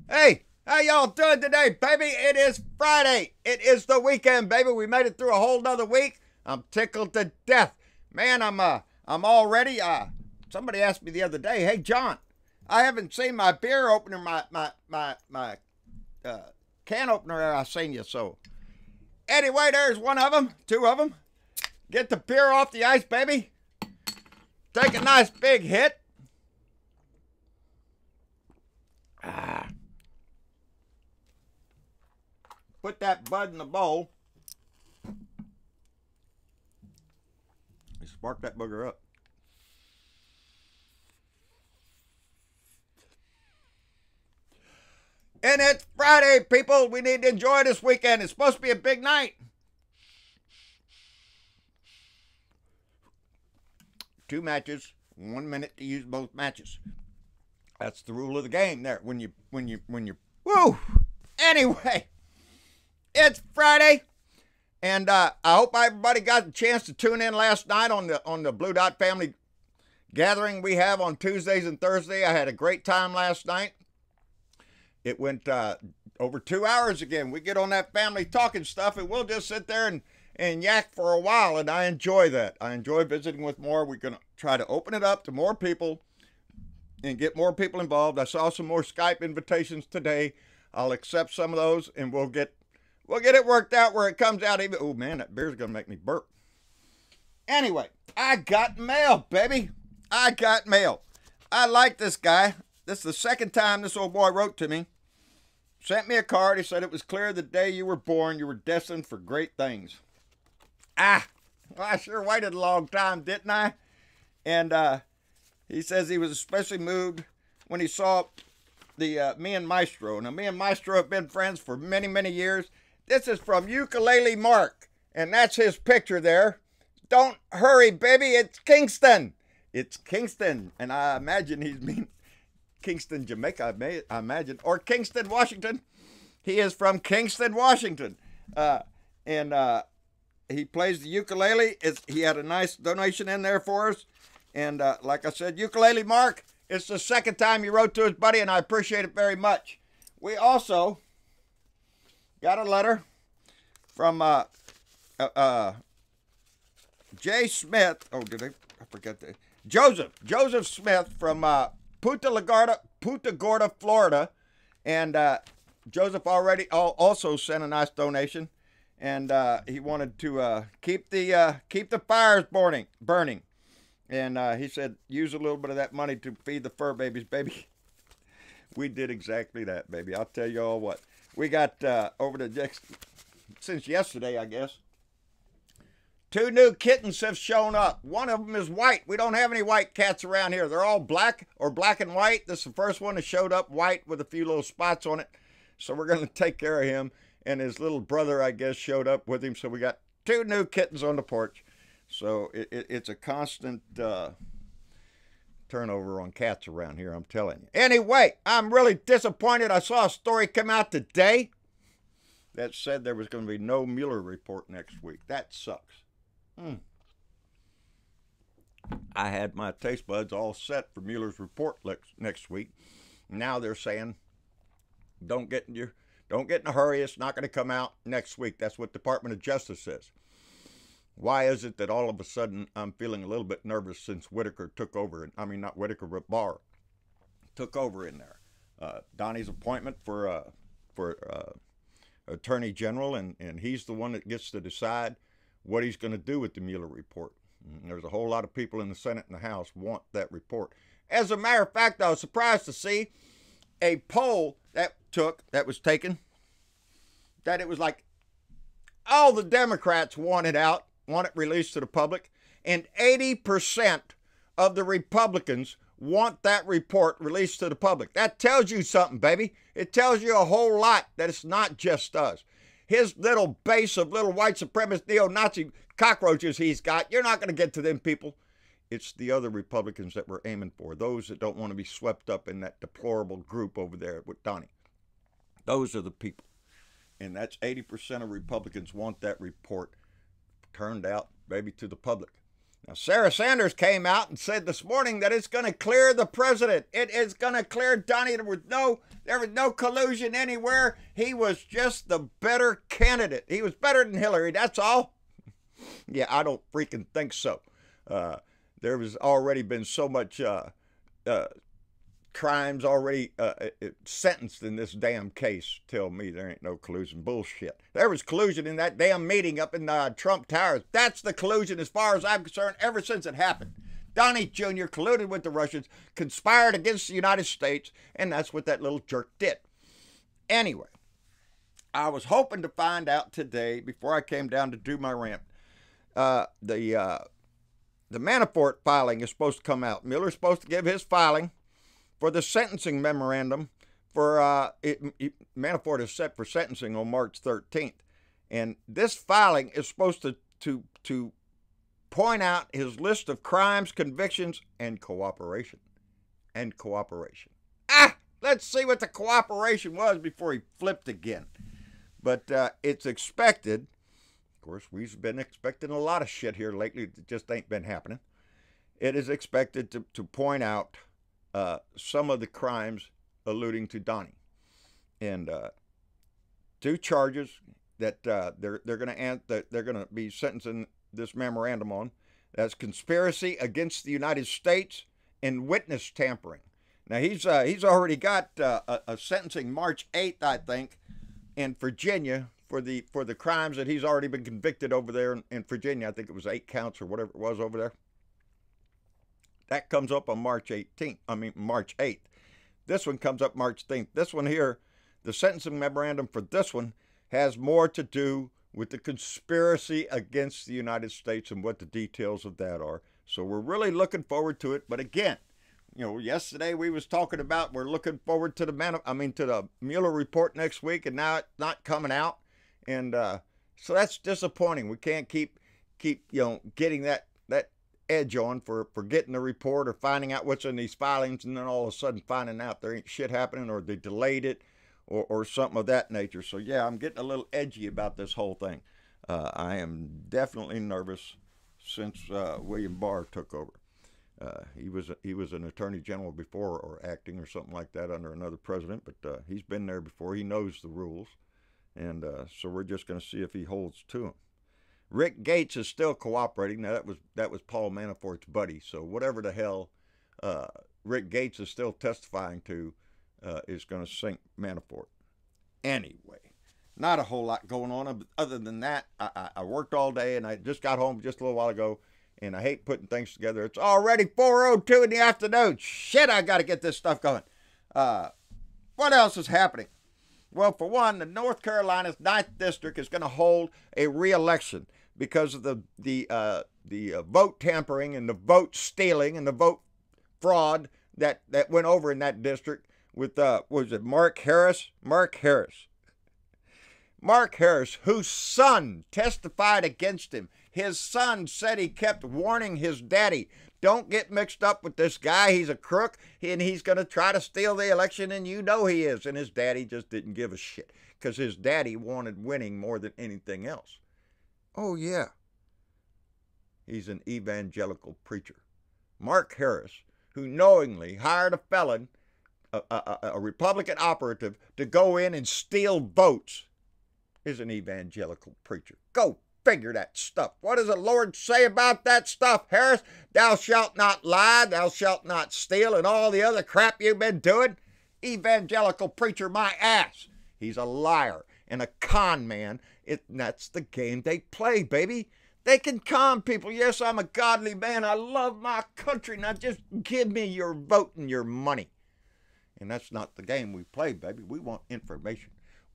Hey, how y'all doing today, baby? It is Friday. It is the weekend, baby. We made it through a whole nother week. I'm tickled to death. Man, I'm all ready. Somebody asked me the other day, hey John, I haven't seen my beer opener, my uh, can opener I seen you. So anyway, there's one of them, two of them. Get the beer off the ice, baby. Take a nice big hit. Put that bud in the bowl. Spark that booger up. And it's Friday, people. We need to enjoy this weekend. It's supposed to be a big night. 2 matches, 1 minute to use both matches. That's the rule of the game there. When you woo. Anyway, it's Friday, and I hope everybody got the chance to tune in last night on the Blue Dot Family gathering we have on Tuesdays and Thursday. I had a great time last night. It went over 2 hours again. We get on that family talking stuff, and we'll just sit there and yak for a while, and I enjoy that. I enjoy visiting with more. We're going to try to open it up to more people and get more people involved. I saw some more Skype invitations today. I'll accept some of those, and we'll get it worked out where it comes out even. Oh, man, that beer's going to make me burp. Anyway, I got mail, baby. I got mail. I like this guy. This is the second time this old boy wrote to me. Sent me a card. He said it was clear the day you were born, you were destined for great things. Well, I sure waited a long time, didn't I? And he says he was especially moved when he saw me and Maestro. Now, me and Maestro have been friends for many, many years. This is from Ukulele Mark, and that's his picture there. Don't hurry, baby. It's Kingston. It's Kingston, and I imagine he's mean Kingston, Jamaica, I imagine, or Kingston, Washington. He is from Kingston, Washington, and he plays the ukulele. He had a nice donation in there for us, and like I said, Ukulele Mark, it's the second time he wrote to his buddy, and I appreciate it very much. We also got a letter from Jay Smith. Oh, I forget that? Joseph Smith from Punta Gorda, Florida, and Joseph also sent a nice donation, and he wanted to keep the fires burning, and he said use a little bit of that money to feed the fur babies, baby. We did exactly that, baby. I'll tell you all what. We got since yesterday, I guess. 2 new kittens have shown up. One of them is white. We don't have any white cats around here. They're all black or black and white. This is the first one that showed up white with a few little spots on it. So we're going to take care of him. And his little brother, I guess, showed up with him. So we got 2 new kittens on the porch. So it's a constant turnover on cats around here, I'm telling you. Anyway, I'm really disappointed. I saw a story come out today that said there was going to be no Mueller report next week. That sucks. I had my taste buds all set for Mueller's report next week. Now they're saying, don't get in a hurry. It's not going to come out next week. That's what Department of Justice says. Why is it that all of a sudden I'm feeling a little bit nervous since Whitaker took over? I mean, not Whitaker, but Barr took over in there. Donnie's appointment for Attorney General, and he's the one that gets to decide what he's going to do with the Mueller report. And there's a whole lot of people in the Senate and the House want that report. As a matter of fact, I was surprised to see a poll that was taken, that it was like all the Democrats want it released to the public, and 80% of the Republicans want that report released to the public. That tells you something, baby. It tells you a whole lot that it's not just us. His little base of little white supremacist neo-Nazi cockroaches he's got, you're not going to get to them people. It's the other Republicans that we're aiming for, those that don't want to be swept up in that deplorable group over there with Donnie. Those are the people. And that's 80% of Republicans want that report turned out, baby, to the public. Now, Sarah Sanders came out and said this morning that it's going to clear the president. It is going to clear Donnie. There was no collusion anywhere. He was just the better candidate. He was better than Hillary. That's all. Yeah, I don't freaking think so. There has already been so much crimes already sentenced in this damn case. Tell me there ain't no collusion. Bullshit. There was collusion in that damn meeting up in Trump Towers. That's the collusion as far as I'm concerned ever since it happened. Donnie Jr. colluded with the Russians, conspired against the United States, and that's what that little jerk did. Anyway, I was hoping to find out today, before I came down to do my rant, the Manafort filing is supposed to come out. Mueller's supposed to give his filing for the sentencing memorandum for Manafort is set for sentencing on March 13th. And this filing is supposed to point out his list of crimes, convictions, and cooperation. Let's see what the cooperation was before he flipped again. But it's expected, of course, we've been expecting a lot of shit here lately that just ain't been happening. It is expected to point out some of the crimes alluding to Donnie, and 2 charges that they're going to be sentencing this memorandum on. That's conspiracy against the United States and witness tampering. Now he's already got a sentencing March 8th, I think, in Virginia for the crimes that he's already been convicted over there in Virginia. I think it was 8 counts or whatever it was over there. That comes up on March 8th. This one comes up March 10th. This one here, the sentencing memorandum for this one has more to do with the conspiracy against the United States and what the details of that are. So we're really looking forward to it. But again, yesterday we was talking about we're looking forward to the Mueller report next week, and now it's not coming out, and so that's disappointing. We can't keep getting that edge on for getting the report or finding out what's in these filings, and then all of a sudden finding out there ain't shit happening, or they delayed it, or something of that nature. So yeah, I'm getting a little edgy about this whole thing. I am definitely nervous since William Barr took over. He was an attorney general before, or acting or something like that under another president, but he's been there before. He knows the rules, and so we're just going to see if he holds to them. Rick Gates is still cooperating. Now that was Paul Manafort's buddy. So whatever the hell Rick Gates is still testifying to is going to sink Manafort. Anyway, not a whole lot going on other than that. I worked all day, and I just got home just a little while ago, and I hate putting things together. It's already 4:02 in the afternoon. Shit, I got to get this stuff going. What else is happening? Well, for one, the North Carolina's 9th District is going to hold a re-election because of the vote tampering and the vote stealing and the vote fraud that went over in that district with, was it Mark Harris? Mark Harris, whose son testified against him. His son said he kept warning his daddy, don't get mixed up with this guy. He's a crook, and he's going to try to steal the election, and you know he is. And his daddy just didn't give a shit because his daddy wanted winning more than anything else. Oh, yeah. He's an evangelical preacher. Mark Harris, who knowingly hired a felon, a Republican operative, to go in and steal votes, is an evangelical preacher. Go figure that stuff. What does the Lord say about that stuff, Harris? Thou shalt not lie, thou shalt not steal, and all the other crap you've been doing? Evangelical preacher, my ass. He's a liar and a con man. That's the game they play, baby. They can con people. Yes, I'm a godly man. I love my country. Now just give me your vote and your money. And that's not the game we play, baby. We want information.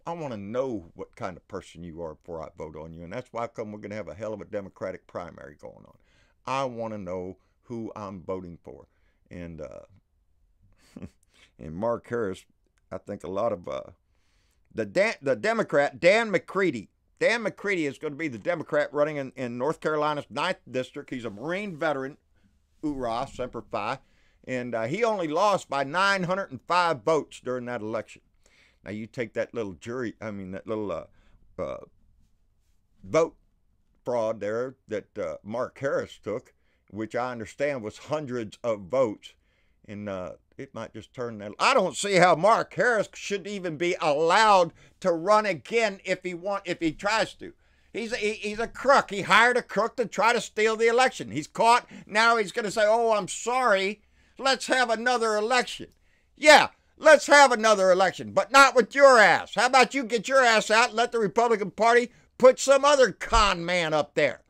I want to know what kind of person you are before I vote on you. And that's why we're going to have a hell of a Democratic primary going on. I want to know who I'm voting for. And and Mark Harris, I think a lot of the Democrat, Dan McCready. Dan McCready is going to be the Democrat running in North Carolina's 9th District. He's a Marine veteran. Hoorah, Semper Fi. And he only lost by 905 votes during that election. Now, you take that little vote fraud there that Mark Harris took, which I understand was hundreds of votes. And it might just turn that. I don't see how Mark Harris should even be allowed to run again if he tries to. He's a crook. He hired a crook to try to steal the election. He's caught. Now he's going to say, "Oh, I'm sorry. Let's have another election." Yeah, let's have another election, but not with your ass. How about you get your ass out and let the Republican Party put some other con man up there?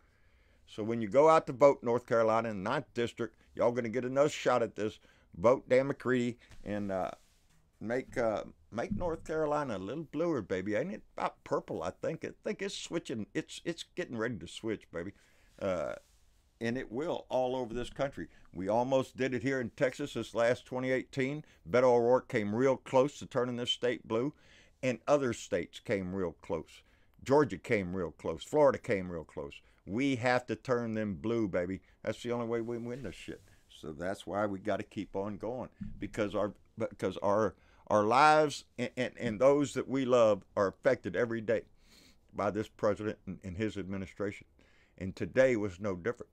So when you go out to vote North Carolina in the 9th District, y'all going to get another shot at this. Vote Dan McCready and make North Carolina a little bluer, baby. Ain't it about purple? I think it's switching. It's getting ready to switch, baby. And it will all over this country. We almost did it here in Texas this last 2018. Beto O'Rourke came real close to turning this state blue, and other states came real close. Georgia came real close. Florida came real close. We have to turn them blue, baby. That's the only way we win this shit. So that's why we got to keep on going, because our lives and those that we love are affected every day by this president and his administration. And today was no different.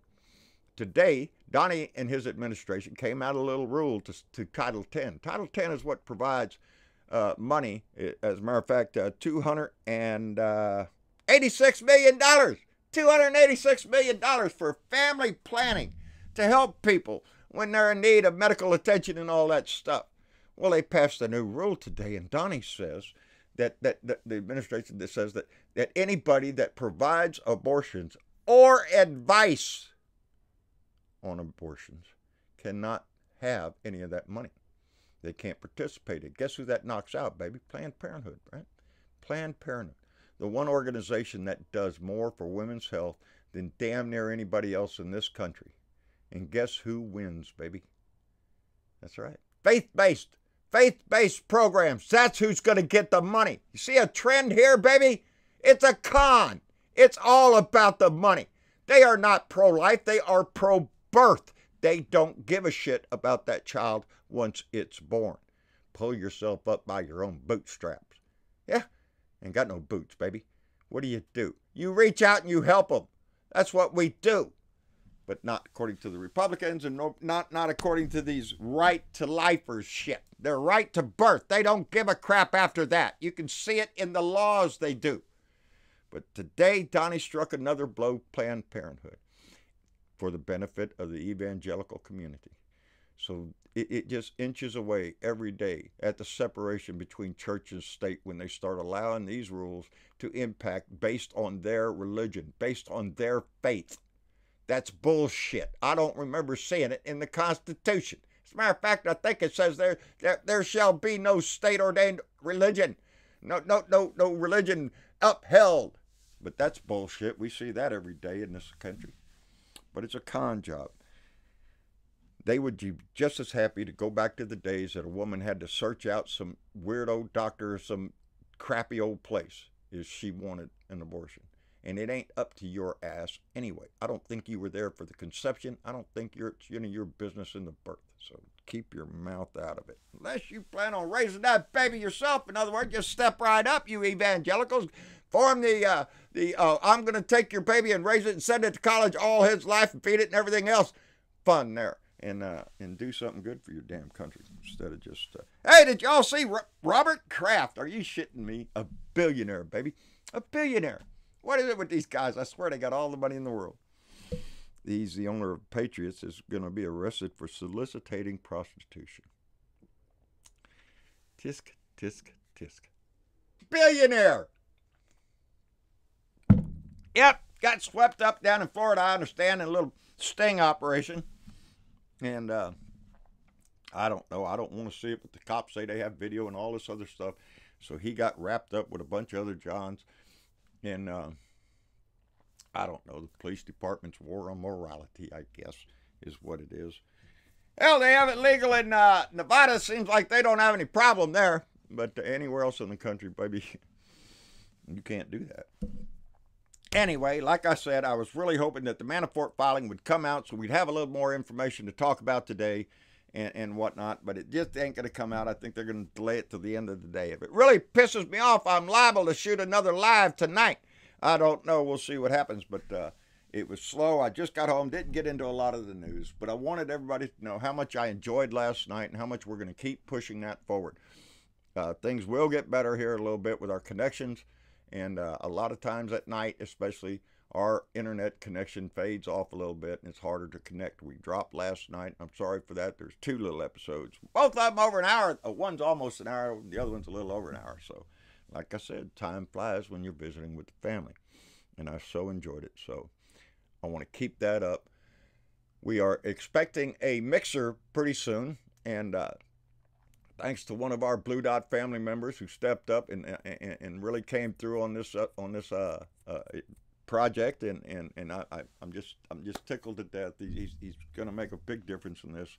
Today, Donnie and his administration came out a little rule to Title 10. Title 10 is what provides money, as a matter of fact, $286 million. $286 million for family planning to help people when they're in need of medical attention and all that stuff. Well, they passed a new rule today, and Donnie says that the administration that says that anybody that provides abortions or advice on abortions cannot have any of that money. They can't participate in it. Guess who that knocks out, baby? Planned Parenthood, right? Planned Parenthood. The one organization that does more for women's health than damn near anybody else in this country. And guess who wins, baby? That's right. Faith-based programs. That's who's going to get the money. You see a trend here, baby? It's a con. It's all about the money. They are not pro-life. They are pro-birth. They don't give a shit about that child once it's born. Pull yourself up by your own bootstraps. Yeah? Ain't got no boots, baby. What do? You reach out and you help them. That's what we do. But not according to the Republicans, and not according to these right-to-lifers shit. Their right to birth. They don't give a crap after that. You can see it in the laws they do. But today, Donnie struck another blow, Planned Parenthood, for the benefit of the evangelical community. So it just inches away every day at the separation between church and state when they start allowing these rules to impact based on their religion, based on their faith. That's bullshit. I don't remember seeing it in the Constitution. As a matter of fact, I think it says there shall be no state-ordained religion. No religion upheld. But that's bullshit. We see that every day in this country. But it's a con job. They would be just as happy to go back to the days that a woman had to search out some weirdo doctor or some crappy old place if she wanted an abortion. And it ain't up to your ass anyway. I don't think you were there for the conception. I don't think it's your business in the birth. So keep your mouth out of it. Unless you plan on raising that baby yourself. In other words, just step right up, you evangelicals. Form the I'm going to take your baby and raise it and send it to college all his life and feed it and everything else. Fun there. And do something good for your damn country instead of just... Hey, did y'all see Robert Kraft? Are you shitting me? A billionaire, baby. A billionaire. What is it with these guys? I swear they got all the money in the world. He's the owner of Patriots, is going to be arrested for soliciting prostitution. Tisk, tisk, tisk. Billionaire! Yep, got swept up down in Florida, I understand, in a little sting operation. And I don't know. I don't want to see it, but the cops say they have video and all this other stuff. So he got wrapped up with a bunch of other Johns. And I don't know. The police department's war on morality, I guess, is what it is. Hell, they have it legal in Nevada. Seems like they don't have any problem there. But anywhere else in the country, baby, you can't do that. Anyway, like I said, I was really hoping that the Manafort filing would come out so we'd have a little more information to talk about today and whatnot, but it just ain't going to come out. I think they're going to delay it till the end of the day. If it really pisses me off, I'm liable to shoot another live tonight. I don't know. We'll see what happens, but It was slow. I just got home, didn't get into a lot of the news, but I wanted everybody to know how much I enjoyed last night and how much we're going to keep pushing that forward. Things will get better here a little bit with our connections, and a lot of times at night, especially, our internet connection fades off a little bit and it's harder to connect. We dropped last night. I'm sorry for that. There's 2 little episodes. Both of them over an hour. One's almost an hour. The other one's a little over an hour. So, like I said, time flies when you're visiting with the family. And I so enjoyed it. So, I want to keep that up. We are expecting a mixer pretty soon. And thanks to one of our Blue Dot family members who stepped up and really came through on this project, and I'm just tickled to death. He's going to make a big difference in this,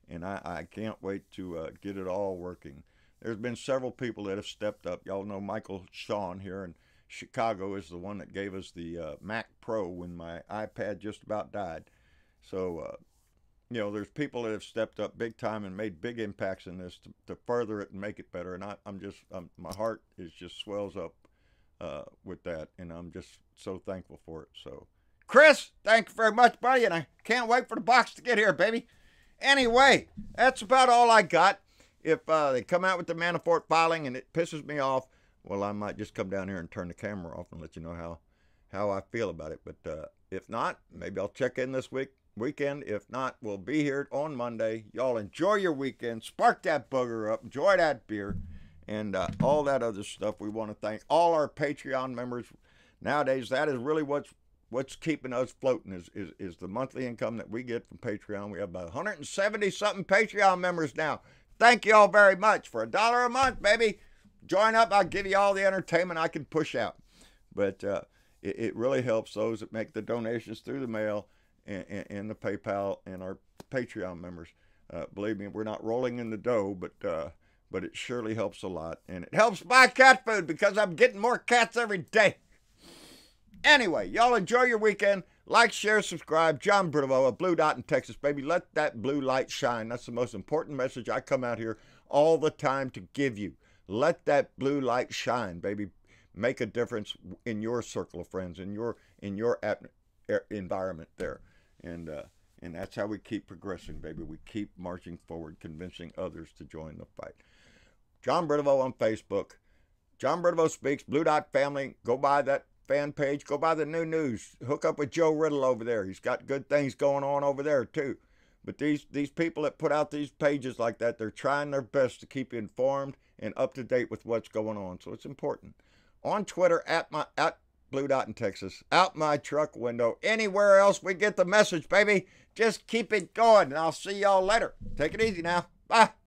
and I can't wait to get it all working. There's been several people that have stepped up. Y'all know Michael Sean here in Chicago is the one that gave us the Mac Pro when my iPad just about died. So there's people that have stepped up big time and made big impacts in this to further it and make it better. And my heart is just swells up with that, and I'm just so thankful for it. So, Chris, thank you very much, buddy, and I can't wait for the box to get here, baby. Anyway, that's about all I got. If they come out with the Manafort filing and it pisses me off, well, I might just come down here and turn the camera off and let you know how I feel about it. But if not, maybe I'll check in this weekend. If not, we'll be here on Monday. Y'all enjoy your weekend. Spark that booger up. Enjoy that beer. And all that other stuff. We want to thank all our Patreon members. Nowadays, that is really what's keeping us floating is the monthly income that we get from Patreon. We have about 170-something Patreon members now. Thank you all very much. For $1 a month, baby. Join up. I'll give you all the entertainment I can push out. But it really helps those that make the donations through the mail and the PayPal and our Patreon members. Believe me, we're not rolling in the dough, but it surely helps a lot. And it helps buy cat food because I'm getting more cats every day. Anyway, y'all enjoy your weekend. Like, share, subscribe. John Bravo of Blue Dot in Texas, baby. Let that blue light shine. That's the most important message I come out here all the time to give you. Let that blue light shine, baby. Make a difference in your circle of friends, in your environment there. And that's how we keep progressing, baby. We keep marching forward, convincing others to join the fight. John Bravo on Facebook. John Bravo Speaks, Blue Dot Family. Go by that fan page. Go by the new news. Hook up with Joe Riddle over there. He's got good things going on over there, too. But these people that put out these pages like that, they're trying their best to keep you informed and up to date with what's going on. So it's important. On Twitter, at Blue Dot in Texas. Out my truck window. Anywhere else we get the message, baby. Just keep it going, and I'll see y'all later. Take it easy now. Bye.